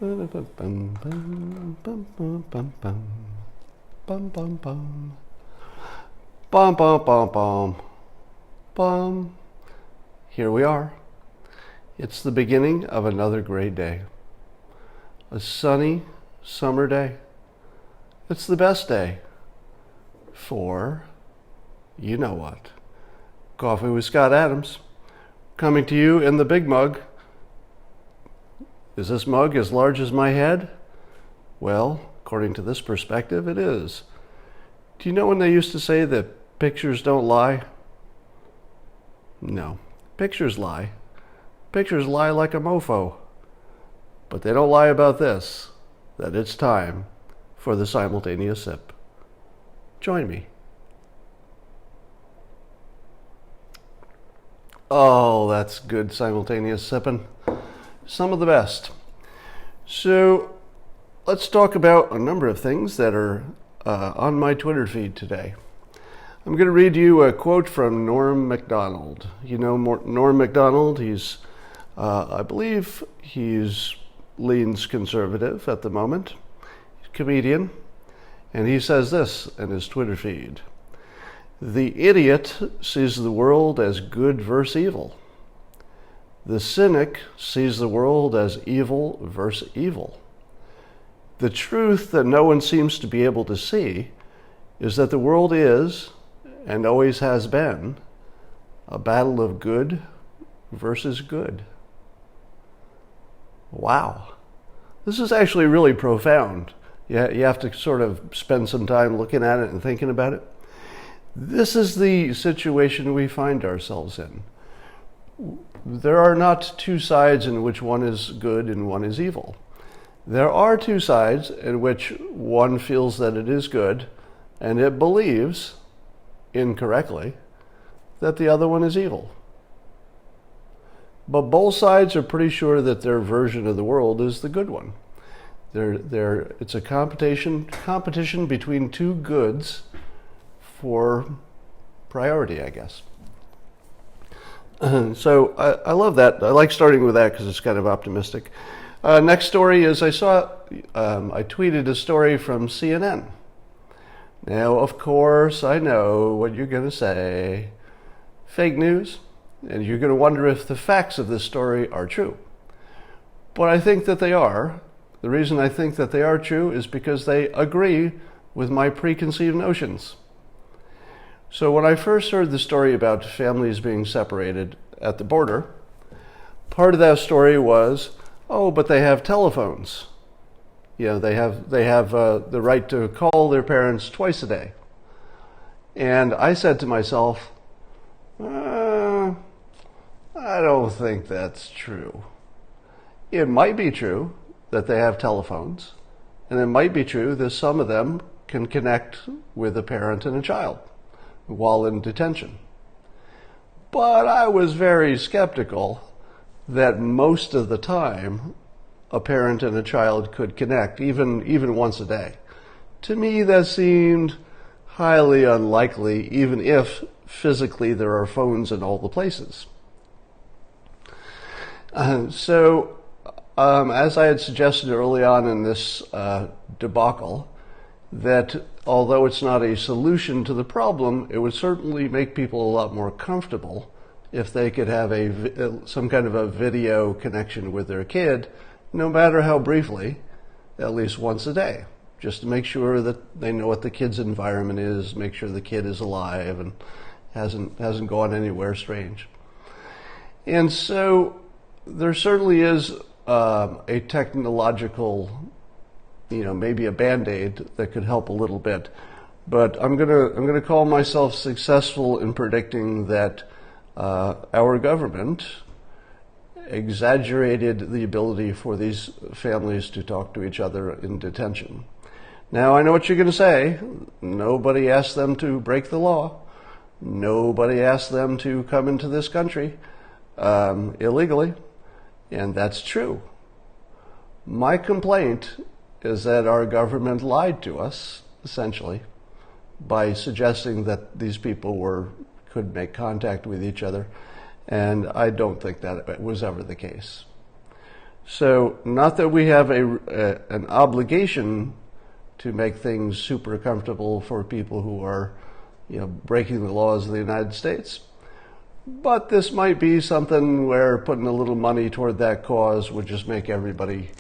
Bum, bum, bum, bum, bum, bum, bum, bum. Bum, bum, bum. Bum, bum, bum, bum. Bum. Here we are. It's the beginning of another great day. A sunny summer day. It's the best day for you know what. Coffee with Scott Adams. Coming to you in the big mug. Is this mug as large as my head? Well, according to this perspective, it is. Do you know when they used to say that pictures don't lie? No, pictures lie. Pictures lie like a mofo. But they don't lie about this, that it's time for the simultaneous sip. Join me. Oh, that's good simultaneous sipping. Some of the best. So let's talk about a number of things that are on my Twitter feed today. I'm going to read you a quote from Norm Macdonald. You know Norm Macdonald? He's, I believe he's leans conservative at the moment. He's a comedian. And he says this in his Twitter feed. The idiot sees the world as good versus evil. The cynic sees the world as evil versus evil. The truth that no one seems to be able to see is that the world is, and always has been, a battle of good versus good. Wow. This is actually really profound. You have to sort of spend some time looking at it and thinking about it. This is the situation we find ourselves in. There are not two sides in which one is good and one is evil. There are two sides in which one feels that it is good and it believes, incorrectly, that the other one is evil. But both sides are pretty sure that their version of the world is the good one. It's a competition between two goods for priority, I guess. So I love that. I like starting with that because it's kind of optimistic. Next story is I tweeted a story from CNN. Now, of course, I know what you're going to say. Fake news. And you're going to wonder if the facts of this story are true. But I think that they are. The reason I think that they are true is because they agree with my preconceived notions. So when I first heard the story about families being separated at the border, part of that story was, oh, but they have telephones. You know, they have the right to call their parents twice a day. And I said to myself, I don't think that's true. It might be true that they have telephones, and it might be true that some of them can connect with a parent and a child while in detention. But I was very skeptical that most of the time a parent and a child could connect, even once a day. To me, that seemed highly unlikely, even if physically there are phones in all the places. So, as I had suggested early on in this debacle, that although it's not a solution to the problem, it would certainly make people a lot more comfortable if they could have some kind of a video connection with their kid, no matter how briefly, at least once a day, just to make sure that they know what the kid's environment is, make sure the kid is alive and hasn't gone anywhere strange. And so there certainly is a technological, maybe a Band-Aid that could help a little bit. But I'm gonna call myself successful in predicting that our government exaggerated the ability for these families to talk to each other in detention. Now, I know what you're going to say. Nobody asked them to break the law. Nobody asked them to come into this country illegally. And that's true. My complaint is that our government lied to us, essentially, by suggesting that these people could make contact with each other. And I don't think that was ever the case. So not that we have an obligation to make things super comfortable for people who are, breaking the laws of the United States. But this might be something where putting a little money toward that cause would just make everybody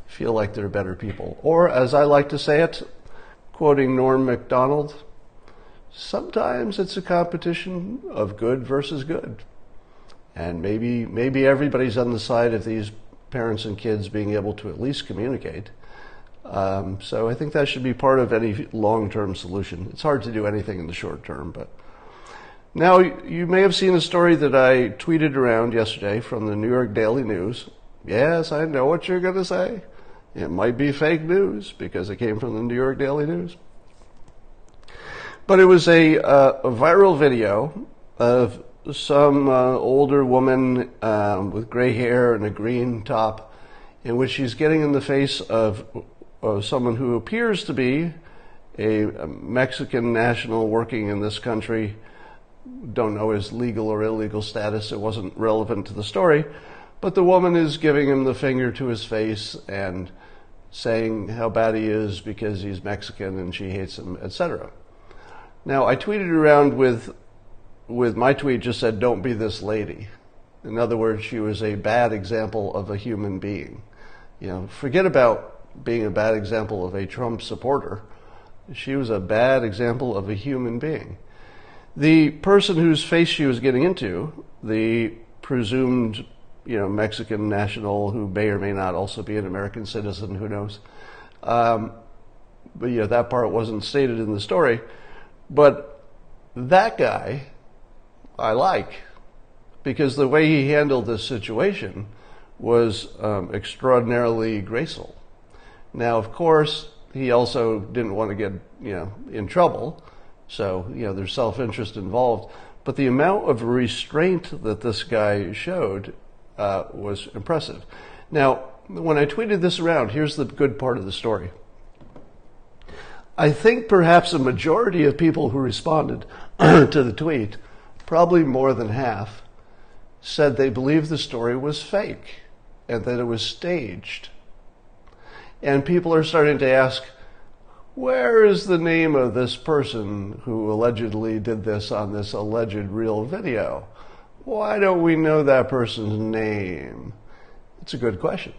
feel like they're better people. Or, as I like to say it, quoting Norm Macdonald, sometimes it's a competition of good versus good. And maybe everybody's on the side of these parents and kids being able to at least communicate. So I think that should be part of any long-term solution. It's hard to do anything in the short term, but now you may have seen a story that I tweeted around yesterday from the New York Daily News. Yes, I know what you're going to say. It might be fake news because it came from the New York Daily News. But it was a viral video of some older woman with gray hair and a green top, in which she's getting in the face of someone who appears to be a Mexican national working in this country. Don't know his legal or illegal status. It wasn't relevant to the story. But the woman is giving him the finger to his face and saying how bad he is because he's Mexican and she hates him, etc. Now, I tweeted around with my tweet just said, "Don't be this lady." In other words, she was a bad example of a human being. Forget about being a bad example of a Trump supporter. She was a bad example of a human being. The person whose face she was getting into, the presumed, Mexican national who may or may not also be an American citizen, who knows. But that part wasn't stated in the story. But that guy, I like, because the way he handled this situation was extraordinarily graceful. Now, of course, he also didn't want to get, in trouble. So, there's self-interest involved. But the amount of restraint that this guy showed was impressive. Now, when I tweeted this around, here's the good part of the story. I think perhaps a majority of people who responded to the tweet, probably more than half, said they believed the story was fake and that it was staged. And people are starting to ask, where is the name of this person who allegedly did this on this alleged real video? Why don't we know that person's name? It's a good question,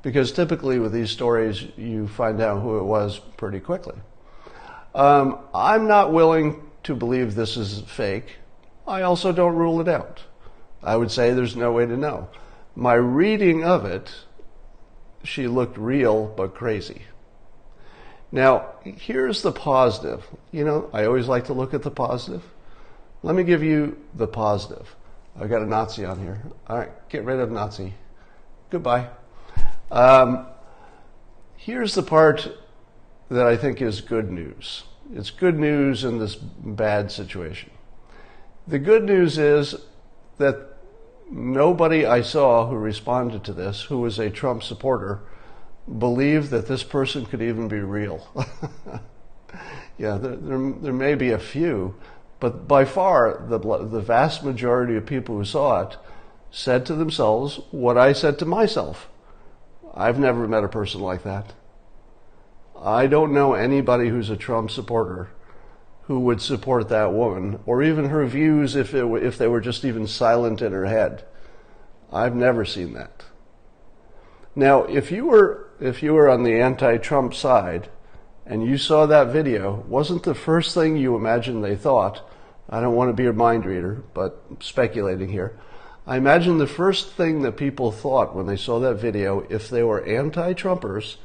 because typically with these stories, you find out who it was pretty quickly. I'm not willing to believe this is fake. I also don't rule it out. I would say there's no way to know. My reading of it, she looked real but crazy. Now, here's the positive. I always like to look at the positive. Let me give you the positive. I've got a Nazi on here. All right, get rid of Nazi. Goodbye. Here's the part that I think is good news. It's good news in this bad situation. The good news is that nobody I saw who responded to this, who was a Trump supporter, believed that this person could even be real. Yeah, there may be a few, but by far the vast majority of people who saw it said to themselves what I said to myself. I've never met a person like that. I don't know anybody who's a Trump supporter who would support that woman, or even her views if they were just even silent in her head. I've never seen that. Now, if you were on the anti-Trump side and you saw that video, wasn't the first thing you imagined they thought, I don't want to be a mind reader, but speculating here, I imagine the first thing that people thought when they saw that video, if they were anti-Trumpers,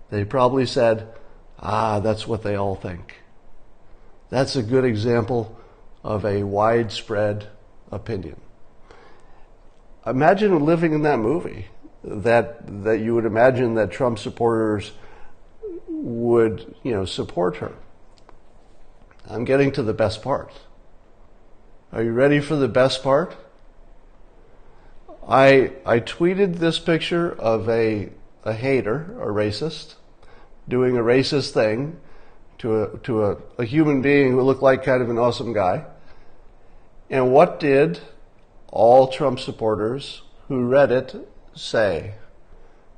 they probably said, that's what they all think. That's a good example of a widespread opinion. Imagine living in that movie, that you would imagine that Trump supporters would, support her. I'm getting to the best part. Are you ready for the best part? I tweeted this picture of a hater, a racist, doing a racist thing to a human being who looked like kind of an awesome guy. And what did all Trump supporters who read it say?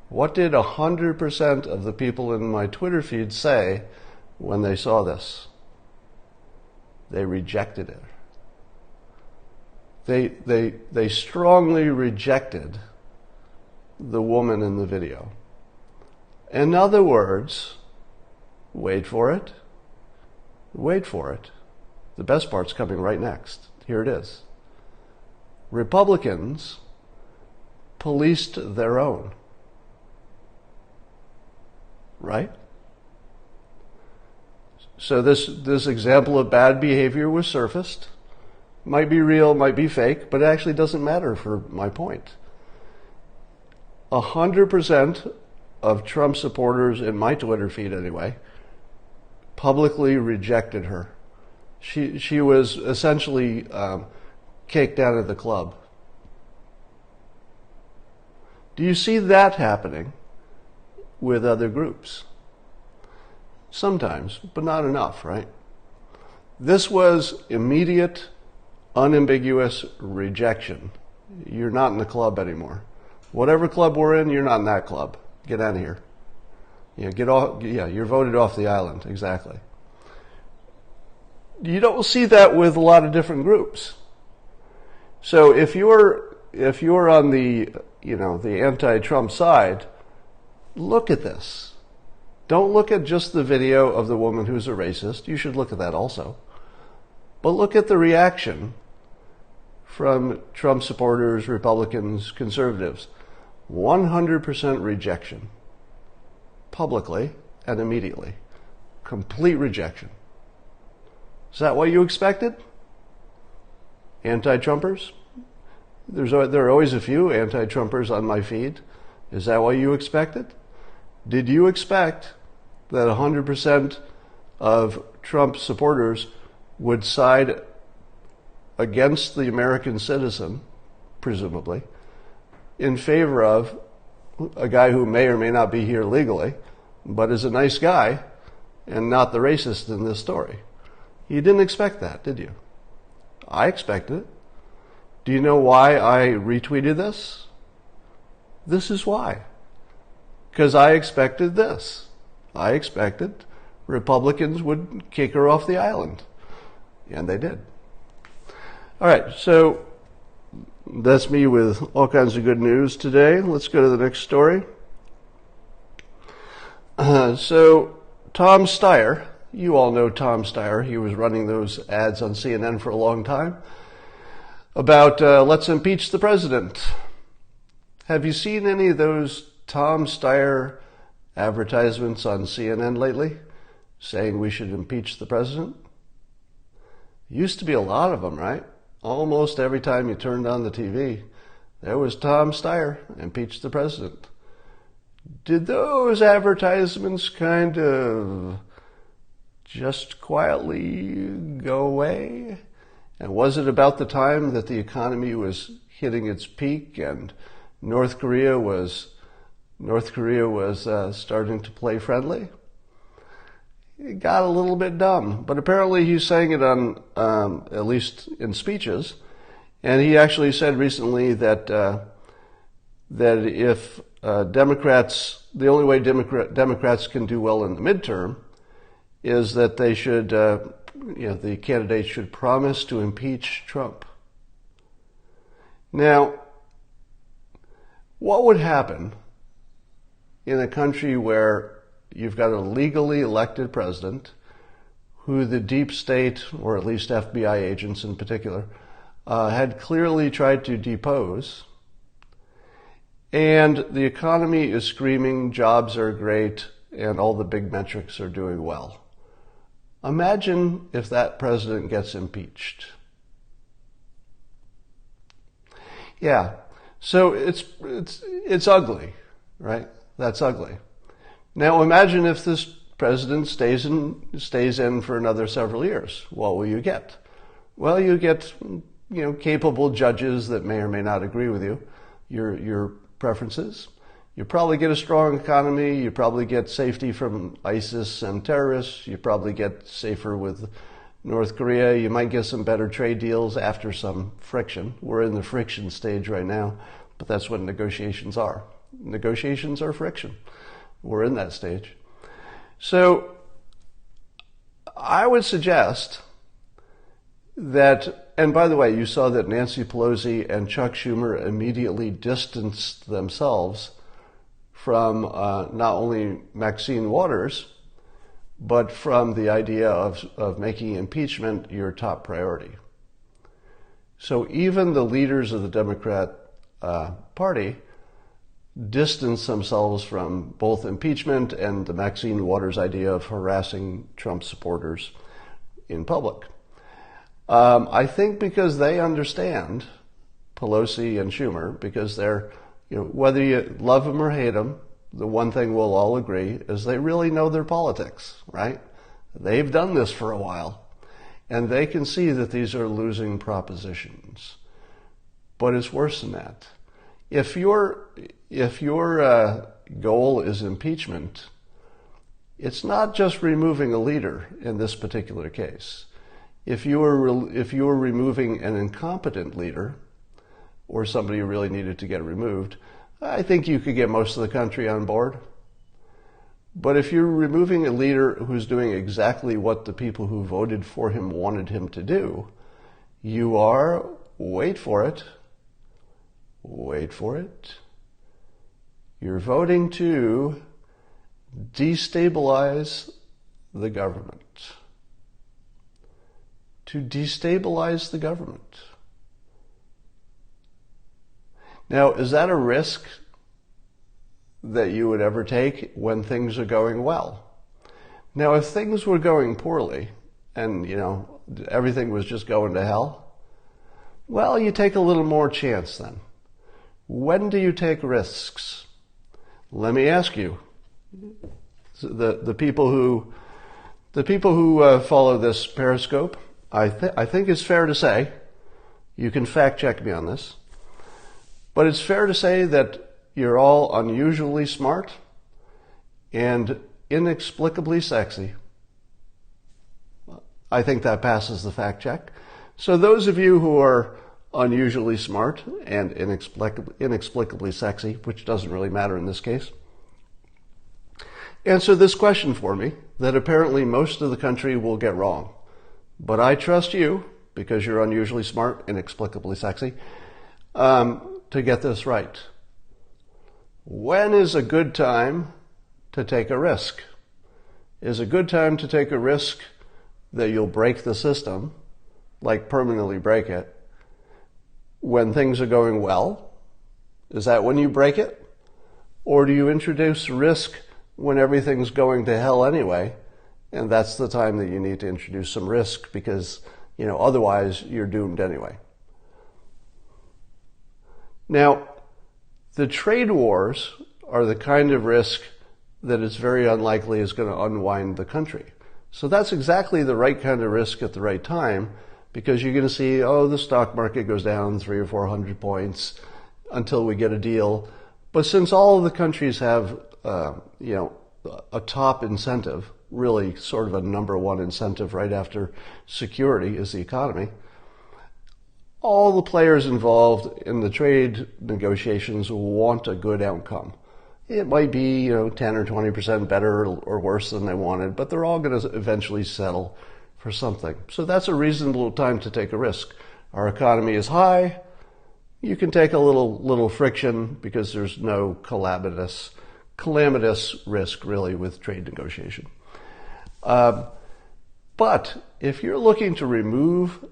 What did 100% of the people in my Twitter feed say when they saw this? They rejected it. They strongly rejected the woman in the video. In other words, wait for it. Wait for it. The best part's coming right next. Here it is. Republicans policed their own. Right? So this example of bad behavior was surfaced. Might be real, might be fake, but it actually doesn't matter for my point. 100% of Trump supporters, in my Twitter feed anyway, publicly rejected her. She was essentially kicked out of the club. Do you see that happening with other groups? Sometimes, but not enough, right? This was immediate, unambiguous rejection. You're not in the club anymore. Whatever club we're in, you're not in that club. Get out of here. Get off. Yeah, you're voted off the island. Exactly. You don't see that with a lot of different groups. So if you're on the the anti-Trump side, look at this. Don't look at just the video of the woman who's a racist. You should look at that also. But look at the reaction from Trump supporters, Republicans, conservatives. 100% rejection. Publicly and immediately. Complete rejection. Is that what you expected? Anti-Trumpers? There are always a few anti-Trumpers on my feed. Is that what you expected? Did you expect that 100% of Trump supporters would side against the American citizen, presumably, in favor of a guy who may or may not be here legally, but is a nice guy and not the racist in this story? You didn't expect that, did you? I expected it. Do you know why I retweeted this? This is why. Because I expected this. I expected Republicans would kick her off the island. And they did. All right, so that's me with all kinds of good news today. Let's go to the next story. So Tom Steyer, you all know Tom Steyer. He was running those ads on CNN for a long time about let's impeach the president. Have you seen any of those Tom Steyer advertisements on CNN lately saying we should impeach the president? Used to be a lot of them, right? Almost every time you turned on the TV, there was Tom Steyer, impeach the president. Did those advertisements kind of just quietly go away? And was it about the time that the economy was hitting its peak and North Korea was starting to play friendly? It got a little bit dumb, but apparently he's saying it on at least in speeches, and he actually said recently that if Democrats, the only way Democrats can do well in the midterm is that they should, the candidates should promise to impeach Trump. Now, what would happen in a country where you've got a legally elected president who the deep state, or at least FBI agents in particular, had clearly tried to depose, and the economy is screaming, jobs are great, and all the big metrics are doing well? Imagine if that president gets impeached. Yeah, so it's ugly, right? That's ugly. Now imagine if this president stays in for another several years. What will you get? Well, you get capable judges that may or may not agree with your preferences. You probably get a strong economy. You probably get safety from ISIS and terrorists. You probably get safer with North Korea. You might get some better trade deals after some friction. We're in the friction stage right now, but that's what negotiations are. negotiations are friction. We're in that stage. So I would suggest that, and by the way, you saw that Nancy Pelosi and Chuck Schumer immediately distanced themselves from not only Maxine Waters, but from the idea of making impeachment your top priority. So even the leaders of the Democrat Party distanced themselves from both impeachment and the Maxine Waters idea of harassing Trump supporters in public. I think because they understand, Pelosi and Schumer, because they're, whether you love them or hate them, the one thing we'll all agree is they really know their politics, right? They've done this for a while, and they can see that these are losing propositions. But it's worse than that. If your goal is impeachment, it's not just removing a leader in this particular case. If you were removing an incompetent leader, or somebody who really needed to get removed, I think you could get most of the country on board. But if you're removing a leader who's doing exactly what the people who voted for him wanted him to do, you are, wait for it, you're voting to destabilize the government. To destabilize the government. Now, is that a risk that you would ever take when things are going well? Now, if things were going poorly and, everything was just going to hell, well, you take a little more chance then. When do you take risks? Let me ask you, the people who follow this Periscope, I think it's fair to say, you can fact check me on this, but it's fair to say that you're all unusually smart and inexplicably sexy. I think that passes the fact check. So those of you who are unusually smart and inexplicably sexy, which doesn't really matter in this case, answer this question for me that apparently most of the country will get wrong. But I trust you, because you're unusually smart, inexplicably sexy, to get this right. When is a good time to take a risk? Is a good time to take a risk that you'll break the system, like permanently break it, when things are going well? Is that when you break it? Or do you introduce risk when everything's going to hell anyway, and that's the time that you need to introduce some risk because, otherwise you're doomed anyway? Now, the trade wars are the kind of risk that it's very unlikely is going to unwind the country. So that's exactly the right kind of risk at the right time, because you're going to see, the stock market goes down 300 or 400 points until we get a deal. But since all of the countries have, a top incentive, really sort of a number one incentive right after security is the economy, all the players involved in the trade negotiations want a good outcome. It might be, 10 or 20% better or worse than they wanted, but they're all going to eventually settle for something. So that's a reasonable time to take a risk. Our economy is high. You can take a little friction because there's no calamitous risk really with trade negotiation. But if you're looking to remove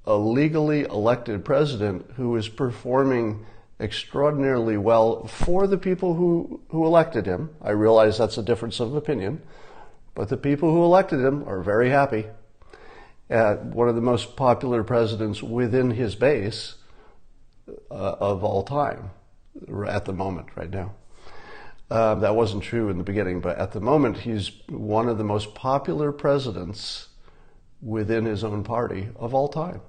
a legally elected president who is performing extraordinarily well for the people who elected him, I realize that's a difference of opinion, but the people who elected him are very happy. One of the most popular presidents within his base of all time at the moment right now. That wasn't true in the beginning, but at the moment he's one of the most popular presidents within his own party of all time.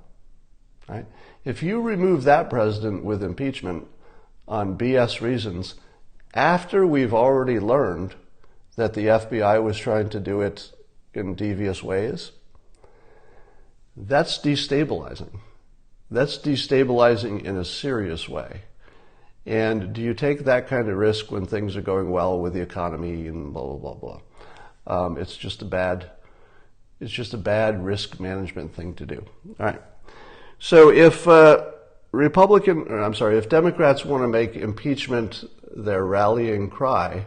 Right? If you remove that president with impeachment on BS reasons, after we've already learned that the FBI was trying to do it in devious ways, that's destabilizing. That's destabilizing in a serious way. And do you take that kind of risk when things are going well with the economy and blah, blah, blah, blah? It's just a bad risk management thing to do. All right. So if if Democrats want to make impeachment their rallying cry,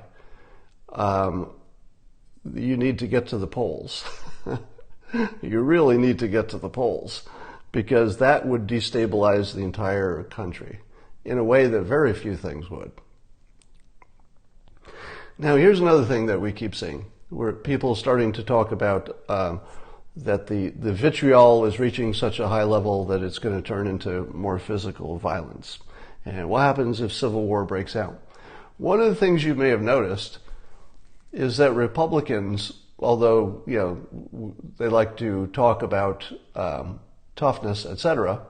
you need to get to the polls. You really need to get to the polls, because that would destabilize the entire country in a way that very few things would. Now, here's another thing that we keep seeing, where people are starting to talk about that the vitriol is reaching such a high level that it's going to turn into more physical violence. And what happens if civil war breaks out? One of the things you may have noticed is that Republicans, although they like to talk about toughness, etc.,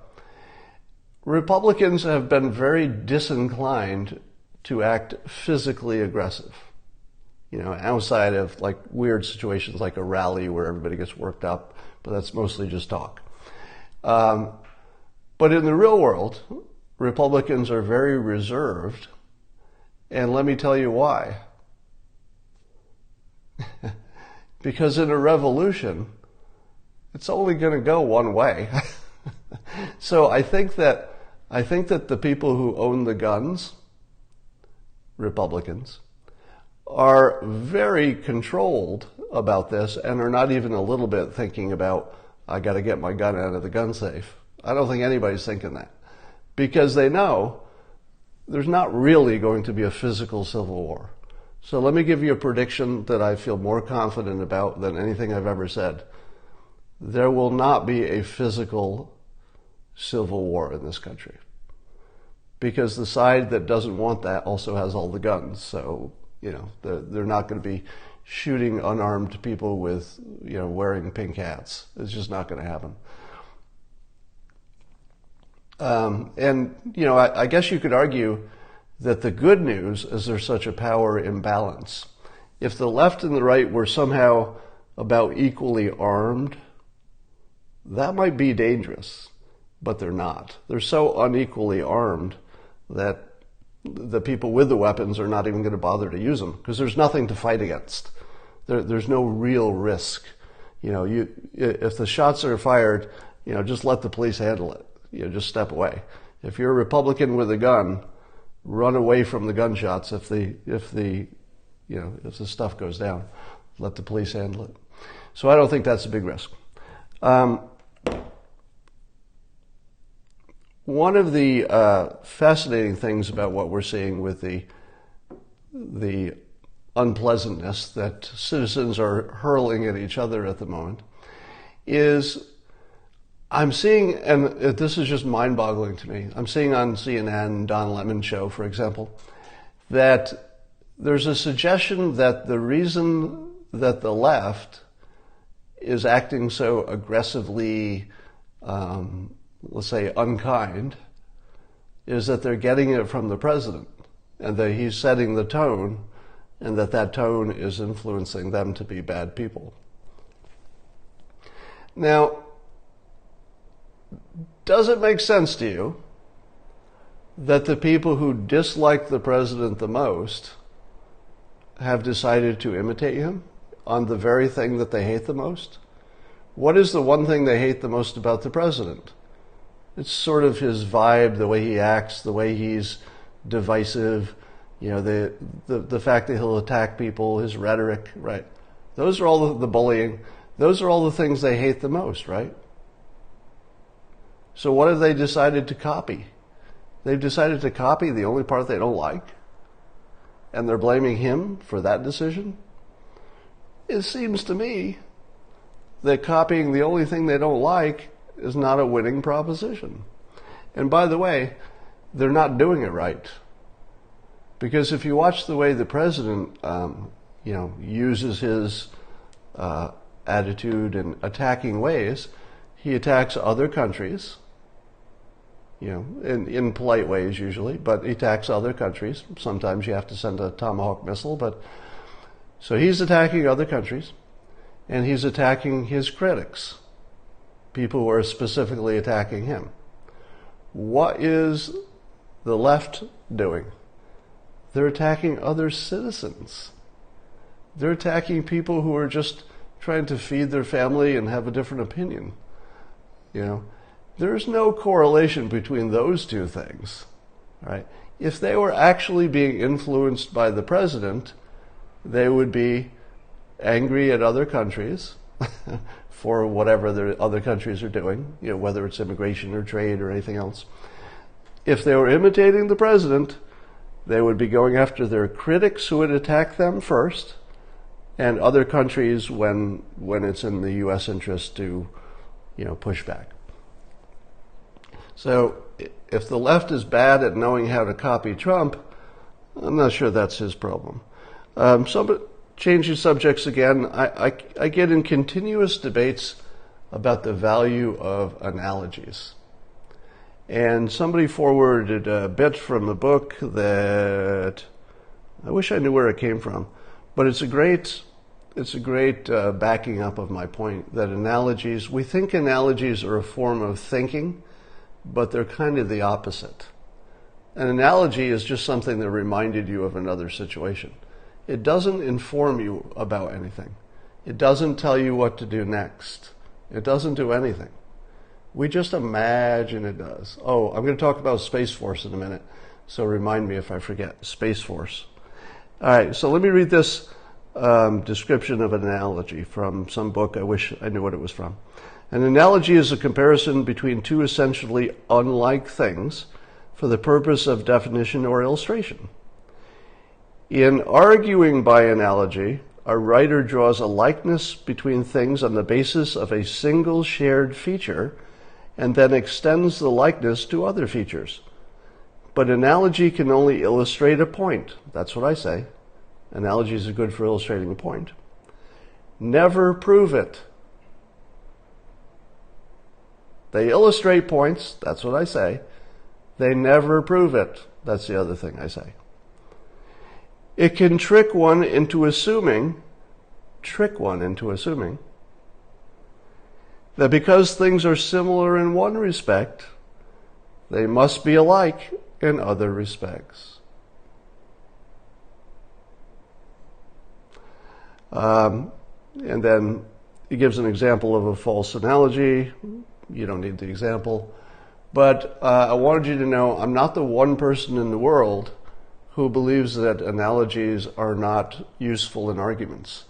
Republicans have been very disinclined to act physically aggressive. Outside of like weird situations like a rally where everybody gets worked up, but that's mostly just talk. But in the real world, Republicans are very reserved, and let me tell you why. Because in a revolution, it's only going to go one way. So I think that the people who own the guns, Republicans, are very controlled about this and are not even a little bit thinking about, I got to get my gun out of the gun safe. I don't think anybody's thinking that, because they know there's not really going to be a physical civil war. So let me give you a prediction that I feel more confident about than anything I've ever said. There will not be a physical civil war in this country, because the side that doesn't want that also has all the guns. So, they're not going to be shooting unarmed people with, wearing pink hats. It's just not going to happen. I guess you could argue that the good news is there's such a power imbalance. If the left and the right were somehow about equally armed, that might be dangerous, but they're not. They're so unequally armed that the people with the weapons are not even going to bother to use them, because there's nothing to fight against. There's no real risk. If the shots are fired, just let the police handle it. Just step away. If you're a Republican with a gun, run away from the gunshots. If the stuff goes down, let the police handle it. So I don't think that's a big risk. One of the fascinating things about what we're seeing with the unpleasantness that citizens are hurling at each other at the moment is I'm seeing, and this is just mind-boggling to me, I'm seeing on CNN, Don Lemon's show, for example, that there's a suggestion that the reason that the left is acting so aggressively, let's say, unkind, is that they're getting it from the president, and that he's setting the tone, and that tone is influencing them to be bad people. Now, does it make sense to you that the people who dislike the president the most have decided to imitate him on the very thing that they hate the most? What is the one thing they hate the most about the president? It's sort of his vibe, the way he acts, the way he's divisive, the fact that he'll attack people, his rhetoric, right? Those are all the bullying. Those are all the things they hate the most, right? So what have they decided to copy? They've decided to copy the only part they don't like, and they're blaming him for that decision? It seems to me that copying the only thing they don't like is not a winning proposition. And by the way, they're not doing it right. Because if you watch the way the president, uses his attitude in attacking ways, he attacks other countries, in polite ways usually, but he attacks other countries. Sometimes you have to send a Tomahawk missile, so he's attacking other countries, and he's attacking his critics, people who are specifically attacking him. What is the left doing? They're attacking other citizens. They're attacking people who are just trying to feed their family and have a different opinion. There's no correlation between those two things, right? If they were actually being influenced by the president, they would be angry at other countries for whatever the other countries are doing, whether it's immigration or trade or anything else. If they were imitating the president, they would be going after their critics who would attack them first, and other countries when it's in the U.S. interest to, push back. So if the left is bad at knowing how to copy Trump, I'm not sure that's his problem. Changing subjects again, I get in continuous debates about the value of analogies. And somebody forwarded a bit from a book that I wish I knew where it came from, but it's a great backing up of my point that we think analogies are a form of thinking, but they're kind of the opposite. An analogy is just something that reminded you of another situation. It doesn't inform you about anything. It doesn't tell you what to do next. It doesn't do anything. We just imagine it does. Oh, I'm going to talk about Space Force in a minute, so remind me if I forget. Space Force. All right, so let me read this description of an analogy from some book. I wish I knew what it was from. An analogy is a comparison between two essentially unlike things for the purpose of definition or illustration. In arguing by analogy, a writer draws a likeness between things on the basis of a single shared feature and then extends the likeness to other features. But analogy can only illustrate a point. That's what I say. Analogies are good for illustrating a point. Never prove it. They illustrate points. That's what I say. They never prove it. That's the other thing I say. It can trick one into assuming that because things are similar in one respect, they must be alike in other respects. And then he gives an example of a false analogy. You don't need the example. But I wanted you to know I'm not the one person in the world who believes that analogies are not useful in arguments.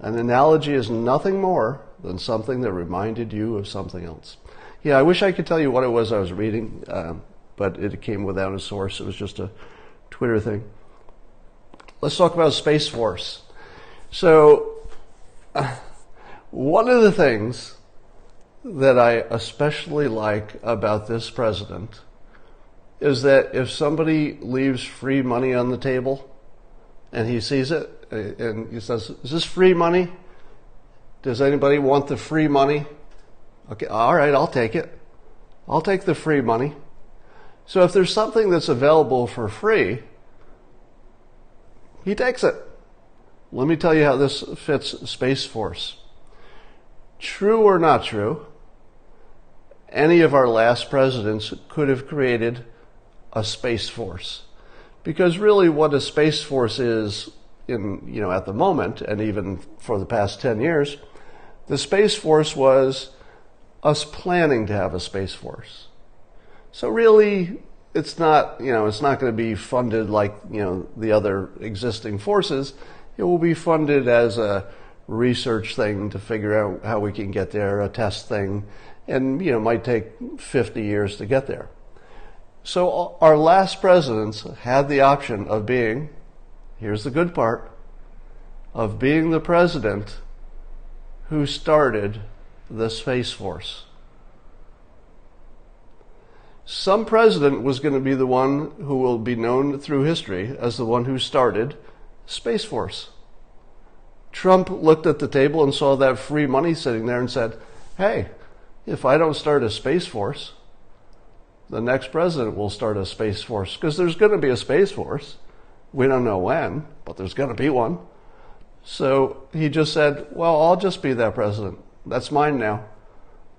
An analogy is nothing more than something that reminded you of something else. Yeah, I wish I could tell you what it was I was reading, but it came without a source. It was just a Twitter thing. Let's talk about Space Force. So, one of the things that I especially like about this president is that if somebody leaves free money on the table and he sees it and he says, "Is this free money? Does anybody want the free money?" Okay, all right, I'll take it. I'll take the free money. So if there's something that's available for free, he takes it. Let me tell you how this fits Space Force. True or not true, any of our last presidents could have created a Space Force. Because really what a Space Force is at the moment, and even for the past 10 years, the Space Force was us planning to have a Space Force. So really, it's not going to be funded like, the other existing forces. It will be funded as a research thing to figure out how we can get there, a test thing, and, it might take 50 years to get there. So our last presidents had the option of being, here's the good part, of being the president who started the Space Force. Some president was going to be the one who will be known through history as the one who started Space Force. Trump looked at the table and saw that free money sitting there and said, hey, if I don't start a Space Force, the next president will start a Space Force, because there's going to be a Space Force. We don't know when, but there's going to be one. So he just said, well, I'll just be that president. That's mine now.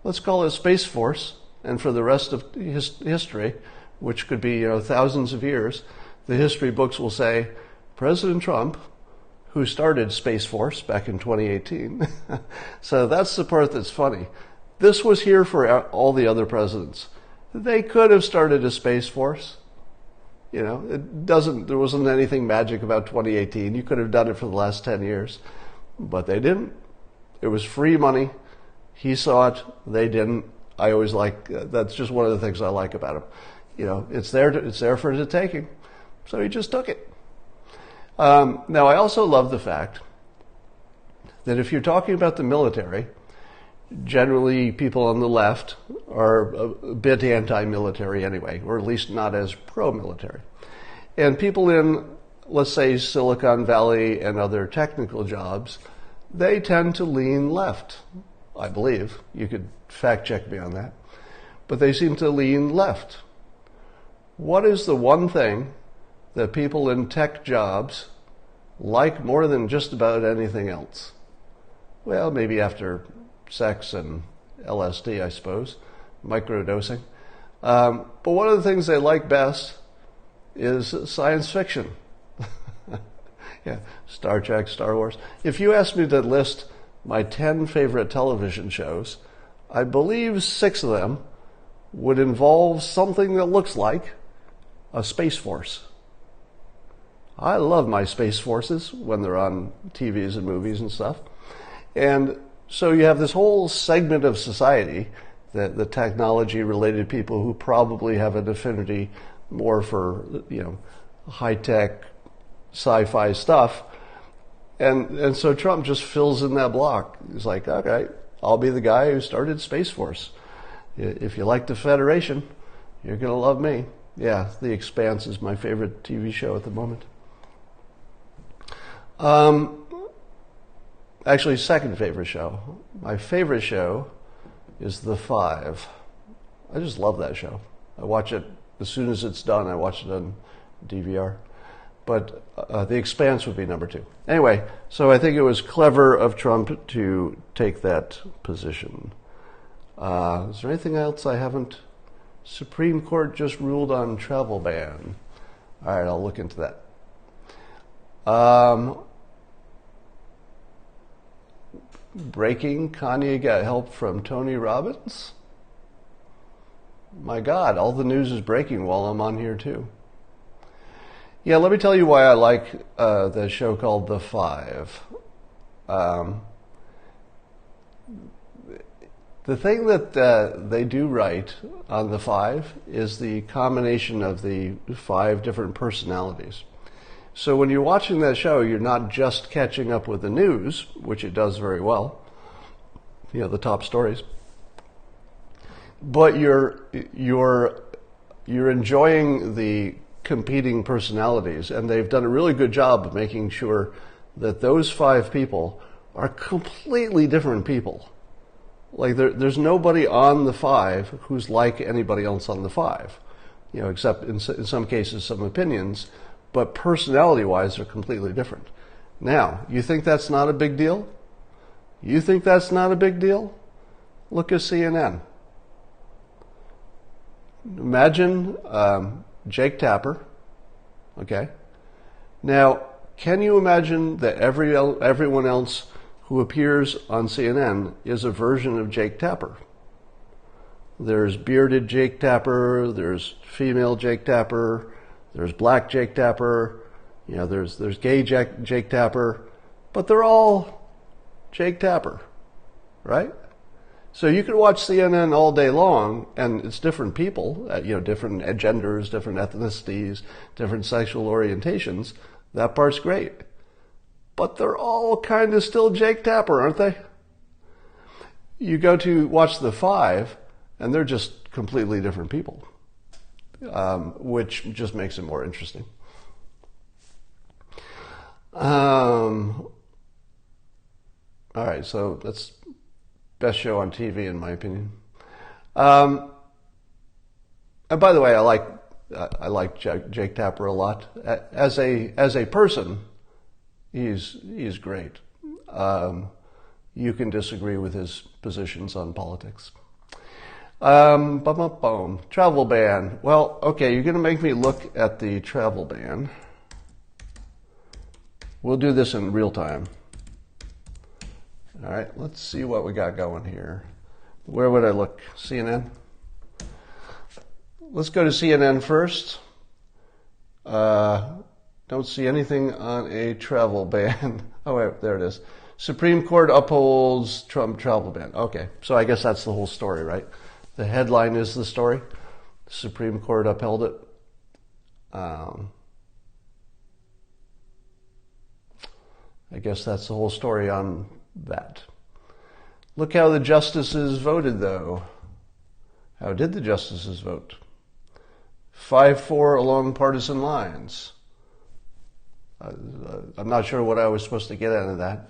Let's call it Space Force. And for the rest of history, which could be, thousands of years, the history books will say, President Trump, who started Space Force back in 2018. So that's the part that's funny. This was here for all the other presidents. They could have started a Space Force. There wasn't anything magic about 2018. You could have done it for the last 10 years, but they didn't. It was free money. He saw it. They didn't. I always that's just one of the things I like about him. It's there for the taking. So he just took it. Now, I also love the fact that if you're talking about the military, generally people on the left are a bit anti-military anyway, or at least not as pro-military. And people in, let's say, Silicon Valley and other technical jobs, they tend to lean left, I believe. You could fact check me on that. But they seem to lean left. What is the one thing that people in tech jobs like more than just about anything else? Well, maybe after sex and LSD, I suppose, microdosing. But one of the things they like best is science fiction. Yeah, Star Trek, Star Wars. If you asked me to list my 10 favorite television shows, I believe 6 of them would involve something that looks like a Space Force. I love my Space Forces when they're on TVs and movies and stuff. And so you have this whole segment of society, that the technology-related people who probably have an affinity more for, high-tech sci-fi stuff. And so Trump just fills in that block. He's like, okay, I'll be the guy who started Space Force. If you like the Federation, you're going to love me. Yeah, The Expanse is my favorite TV show at the moment. Actually, second favorite show. My favorite show is The Five. I just love that show. I watch it as soon as it's done. I watch it on DVR. But The Expanse would be number 2. Anyway, so I think it was clever of Trump to take that position. Is there anything else I haven't? Supreme Court just ruled on travel ban. All right, I'll look into that. Breaking, Kanye got help from Tony Robbins? My God, all the news is breaking while I'm on here too. Yeah, let me tell you why I like the show called The Five. The thing that they do right on The Five is the combination of the 5 different personalities. So when you're watching that show, you're not just catching up with the news, which it does very well, the top stories, but you're enjoying the competing personalities, and they've done a really good job of making sure that those 5 people are completely different people. Like there's nobody on the 5 who's like anybody else on the 5, except in some cases some opinions. But personality-wise, they're completely different. Now, you think that's not a big deal? You think that's not a big deal? Look at CNN. Imagine Jake Tapper, okay? Now, can you imagine that everyone else who appears on CNN is a version of Jake Tapper? There's bearded Jake Tapper, there's female Jake Tapper, there's black Jake Tapper, there's gay Jake Tapper, but they're all Jake Tapper, right? So you can watch CNN all day long, and it's different people, different genders, different ethnicities, different sexual orientations. That part's great. But they're all kind of still Jake Tapper, aren't they? You go to watch The Five, and they're just completely different people. Which just makes it more interesting. All right, so that's best show on TV in my opinion. And by the way, I like Jake Tapper a lot. As a person, he's great. You can disagree with his positions on politics. Travel ban. Well, okay, you're going to make me look at the travel ban. We'll do this in real time. All right, let's see what we got going here. Where would I look? CNN? Let's go to CNN first. Don't see anything on a travel ban. Oh, wait, there it is. Supreme Court upholds Trump travel ban. Okay, so I guess that's the whole story, right? The headline is the story. The Supreme Court upheld it. I guess that's the whole story on that. Look how the justices voted, though. How did the justices vote? 5-4 along partisan lines. I'm not sure what I was supposed to get out of that.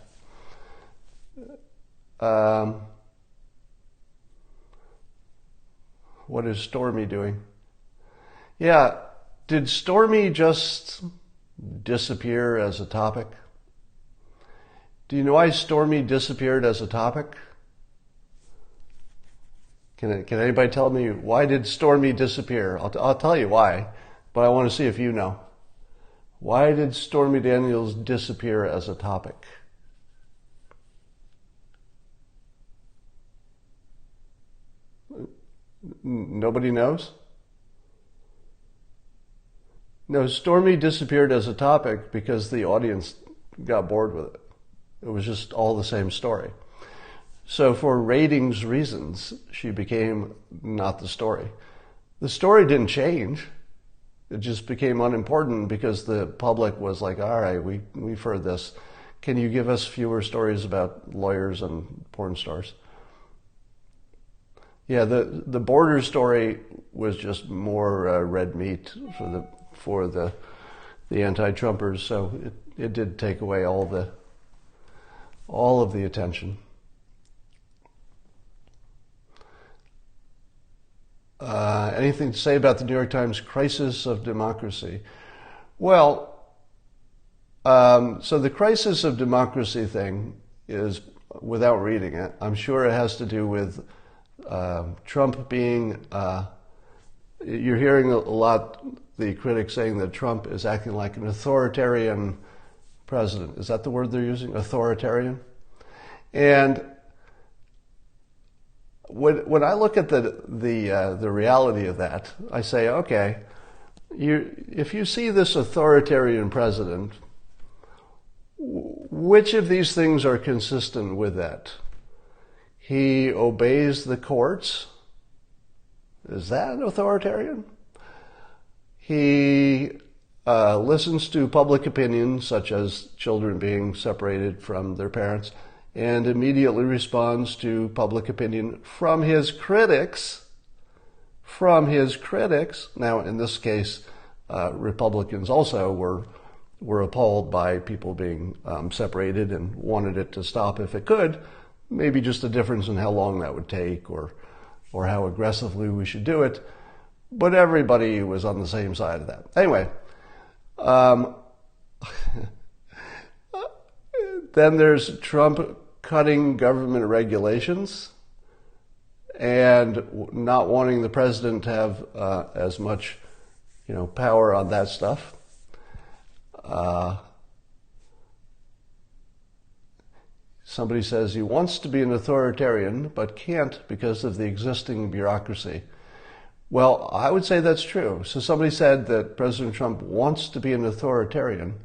What is Stormy doing? Yeah, did Stormy just disappear as a topic? Do you know why Stormy disappeared as a topic? Can anybody tell me why did Stormy disappear? I'll tell you why, but I want to see if you know. Why did Stormy Daniels disappear as a topic? Nobody knows? No, Stormy disappeared as a topic because the audience got bored with it. It was just all the same story. So for ratings reasons, she became not the story. The story didn't change. It just became unimportant because the public was like, all right, we've heard this. Can you give us fewer stories about lawyers and porn stars? Yeah, the border story was just more red meat for the anti-Trumpers, so it did take away all of the attention. Anything to say about the New York Times crisis of democracy? Well, so the crisis of democracy thing is, without reading it, I'm sure it has to do with Trump being, you're hearing a lot, the critics saying that Trump is acting like an authoritarian president. Is that the word they're using? Authoritarian? And when I look at the reality of that, I say, okay, if you see this authoritarian president, which of these things are consistent with that? He obeys the courts. Is that authoritarian? He listens to public opinion, such as children being separated from their parents, and immediately responds to public opinion from his critics. Now, in this case, Republicans also were appalled by people being separated and wanted it to stop if it could. Maybe just a difference in how long that would take or how aggressively we should do it. But everybody was on the same side of that. Anyway, then there's Trump cutting government regulations and not wanting the president to have as much, power on that stuff. Somebody says he wants to be an authoritarian but can't because of the existing bureaucracy. Well, I would say that's true. So somebody said that President Trump wants to be an authoritarian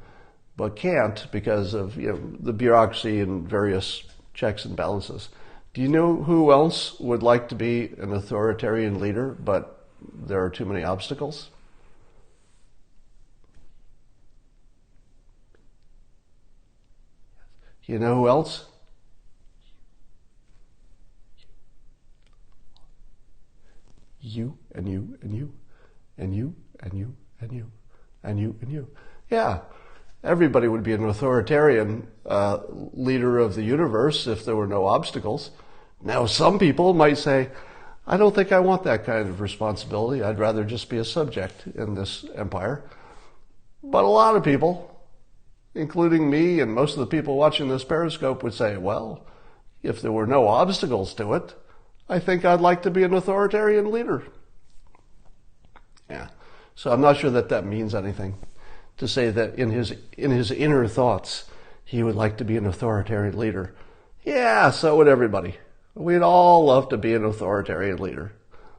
but can't because of the bureaucracy and various checks and balances. Do you know who else would like to be an authoritarian leader but there are too many obstacles? You know who else? You and you and you and you and you and you and you and you. Yeah, everybody would be an authoritarian leader of the universe if there were no obstacles. Now, some people might say, I don't think I want that kind of responsibility. I'd rather just be a subject in this empire. But a lot of people, including me and most of the people watching this Periscope, would say, well, if there were no obstacles to it, I think I'd like to be an authoritarian leader. Yeah. So I'm not sure that that means anything to say that in his inner thoughts, he would like to be an authoritarian leader. Yeah, so would everybody. We'd all love to be an authoritarian leader.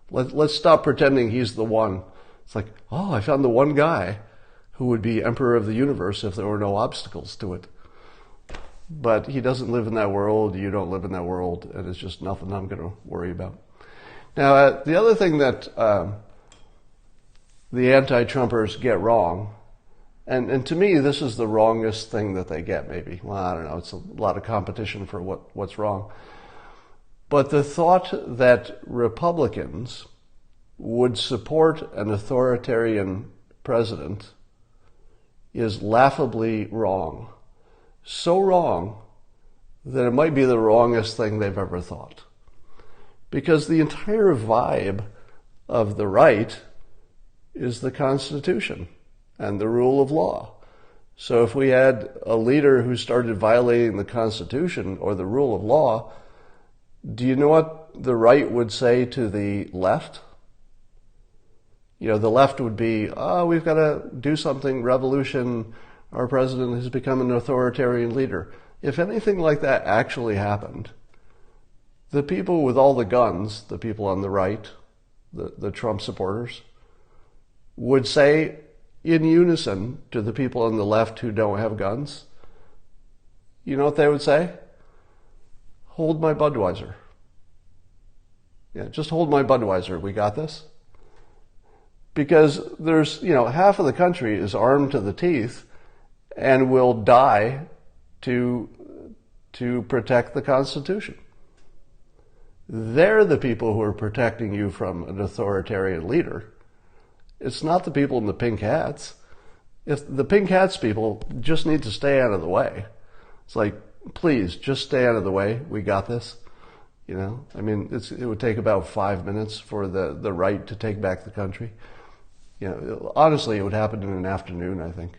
Let's stop pretending he's the one. It's like, oh, I found the one guy who would be emperor of the universe if there were no obstacles to it. But he doesn't live in that world, you don't live in that world, and it's just nothing I'm going to worry about. Now, the other thing that the anti-Trumpers get wrong, and to me this is the wrongest thing that they get maybe. Well, I don't know, it's a lot of competition for what's wrong. But the thought that Republicans would support an authoritarian president is laughably wrong. So wrong that it might be the wrongest thing they've ever thought. Because the entire vibe of the right is the Constitution and the rule of law. So if we had a leader who started violating the Constitution or the rule of law, do you know what the right would say to the left? You know, the left would be, oh, we've got to do something, revolution, our president has become an authoritarian leader. If anything like that actually happened, the people with all the guns, the people on the right, the Trump supporters, would say in unison to the people on the left who don't have guns, you know what they would say? Hold my Budweiser. Yeah, just hold my Budweiser. We got this. Because there's, half of the country is armed to the teeth and will die to protect the Constitution. They're the people who are protecting you from an authoritarian leader. It's not the people in the pink hats. If the pink hats people just need to stay out of the way. It's like, please, just stay out of the way. We got this. It would take about 5 minutes for the right to take back the country. Honestly, it would happen in an afternoon, I think.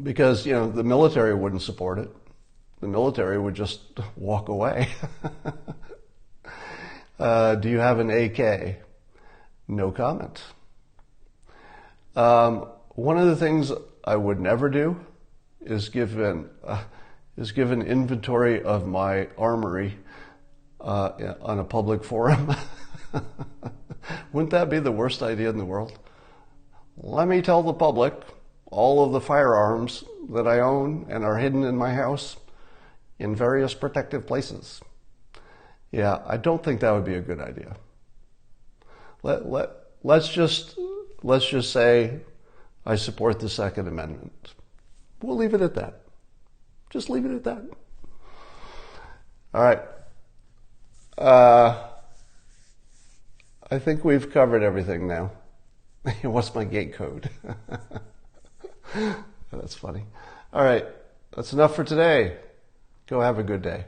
Because, the military wouldn't support it. The military would just walk away. Do you have an AK? No comment. One of the things I would never do is give an inventory of my armory on a public forum. Wouldn't that be the worst idea in the world? Let me tell the public all of the firearms that I own and are hidden in my house in various protective places. Yeah, I don't think that would be a good idea. Let's just say I support the Second Amendment. We'll leave it at that. Just leave it at that. All right. I think we've covered everything now. What's my gate code? That's funny. All right. That's enough for today. Go have a good day.